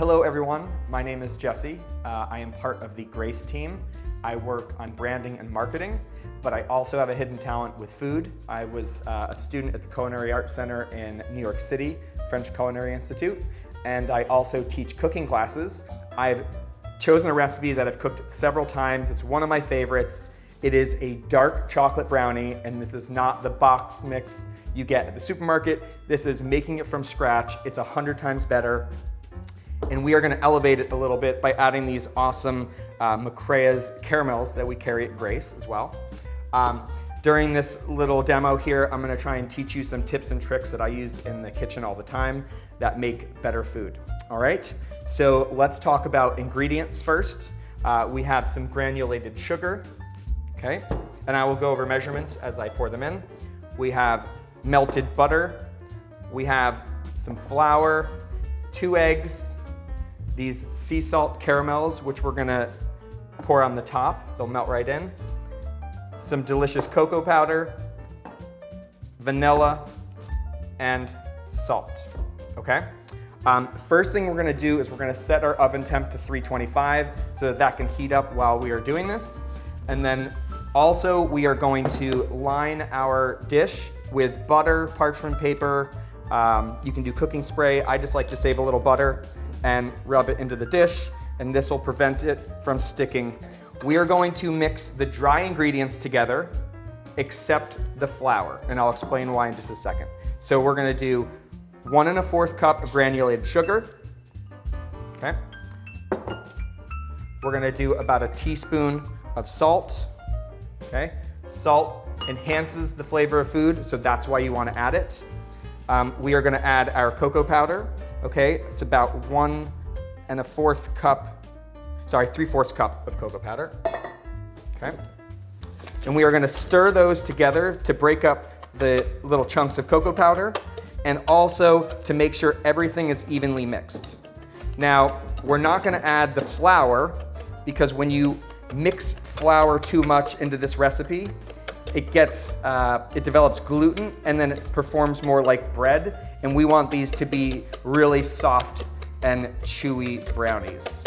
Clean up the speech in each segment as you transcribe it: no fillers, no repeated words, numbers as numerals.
Hello everyone, my name is Jesse. I am part of the Grace team. I work on branding and marketing, but I also have a hidden talent with food. I was a student at the Culinary Arts Center in New York City, French Culinary Institute, and I also teach cooking classes. I've chosen a recipe that I've cooked several times. It's one of my favorites. It is a dark chocolate brownie, and this is not the box mix you get at the supermarket. This is making it from scratch. It's 100 times better. And we are going to elevate it a little bit by adding these awesome McCrea's caramels that we carry at Grace as well. During this little demo here, I'm going to try and teach you some tips and tricks that I use in the kitchen all the time that make better food. All right, so let's talk about ingredients first. We have some granulated sugar, okay? And I will go over measurements as I pour them in. We have melted butter. We have some flour, 2 eggs, these sea salt caramels, which we're gonna pour on the top. They'll melt right in. Some delicious cocoa powder, vanilla, and salt, okay? First thing we're gonna do is we're gonna set our oven temp to 325 so that can heat up while we are doing this. And then also we are going to line our dish with butter, parchment paper. You can do cooking spray. I just like to save a little butter and rub it into the dish, and this will prevent it from sticking. We are going to mix the dry ingredients together, except the flour, and I'll explain why in just a second. So we're gonna do 1 1/4 cup of granulated sugar, okay? We're gonna do about a teaspoon of salt, okay? Salt enhances the flavor of food, so that's why you wanna add it. We are gonna add our cocoa powder, okay? It's about 1 1/4 cup, 3/4 cup of cocoa powder, okay? And we are gonna stir those together to break up the little chunks of cocoa powder and also to make sure everything is evenly mixed. Now, we're not gonna add the flour because when you mix flour too much into this recipe, it develops gluten and then it performs more like bread, and we want these to be really soft and chewy brownies.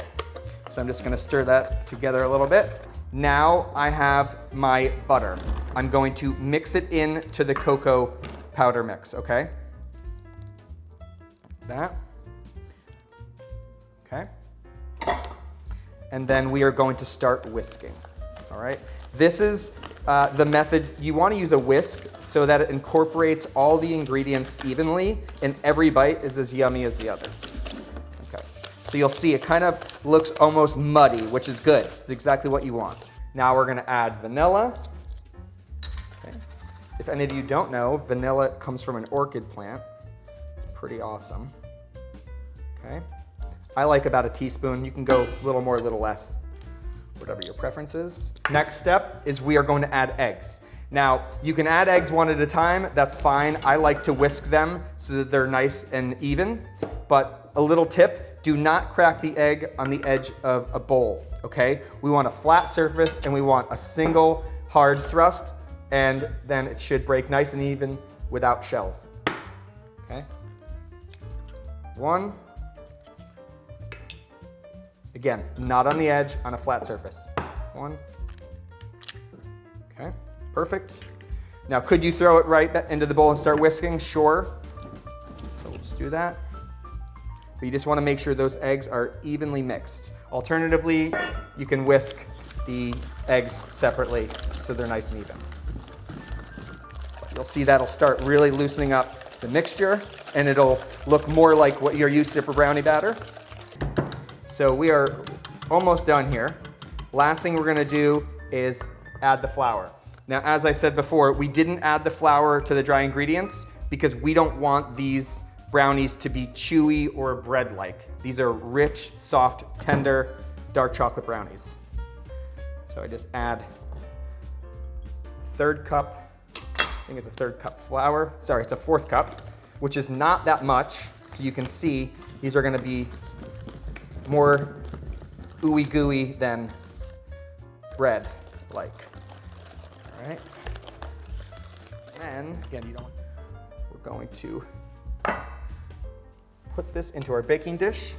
So I'm just gonna stir that together a little bit. Now I have my butter. I'm going to mix it into the cocoa powder mix, okay? That. Okay. And then we are going to start whisking, all right? This is the method. You want to use a whisk so that it incorporates all the ingredients evenly and every bite is as yummy as the other. Okay, so you'll see it kind of looks almost muddy, which is good. It's exactly what you want. Now we're gonna add vanilla. Okay. If any of you don't know, vanilla comes from an orchid plant. It's pretty awesome. Okay, I like about a teaspoon. You can go a little more, a little less, whatever your preference is. Next step is we are going to add eggs. Now, you can add eggs one at a time, that's fine. I like to whisk them so that they're nice and even, but a little tip, do not crack the egg on the edge of a bowl, okay? We want a flat surface and we want a single hard thrust, and then it should break nice and even without shells, okay? 1. Again, not on the edge, on a flat surface. 1. Okay, perfect. Now, could you throw it right into the bowl and start whisking? Sure. So we'll just do that. But you just want to make sure those eggs are evenly mixed. Alternatively, you can whisk the eggs separately so they're nice and even. You'll see that'll start really loosening up the mixture, and it'll look more like what you're used to for brownie batter. So we are almost done here. Last thing we're gonna do is add the flour. Now, as I said before, we didn't add the flour to the dry ingredients because we don't want these brownies to be chewy or bread-like. These are rich, soft, tender, dark chocolate brownies. So I just add 1/3 cup, I think it's a 1/3 cup flour. Sorry, it's a 1/4 cup, which is not that much. So you can see these are gonna be more ooey gooey than bread-like. All right. And again, we're going to put this into our baking dish.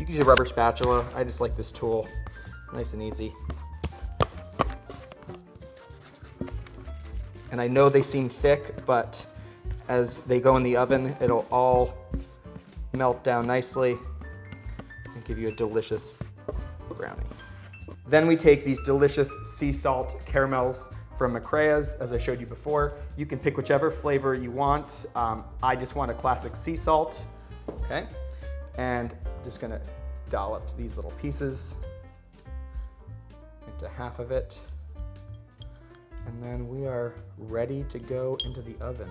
You can use a rubber spatula. I just like this tool, nice and easy. And I know they seem thick, but as they go in the oven, it'll all melt down nicely and give you a delicious brownie. Then we take these delicious sea salt caramels from McCrea's, as I showed you before. You can pick whichever flavor you want. I just want a classic sea salt, okay? And I'm just gonna dollop these little pieces into half of it. And then we are ready to go into the oven.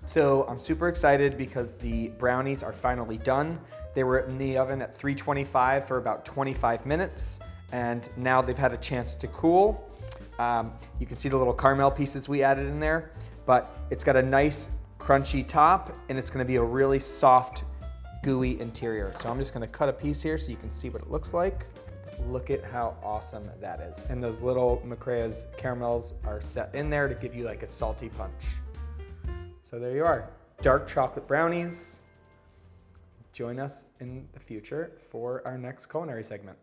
So I'm super excited because the brownies are finally done. They were in the oven at 325 for about 25 minutes, and now they've had a chance to cool. You can see the little Carmel pieces we added in there, but it's got a nice crunchy top, and it's gonna be a really soft, gooey interior. So I'm just gonna cut a piece here so you can see what it looks like. Look at how awesome that is. And those little McCrea's caramels are set in there to give you like a salty punch. So there you are, dark chocolate brownies. Join us in the future for our next culinary segment.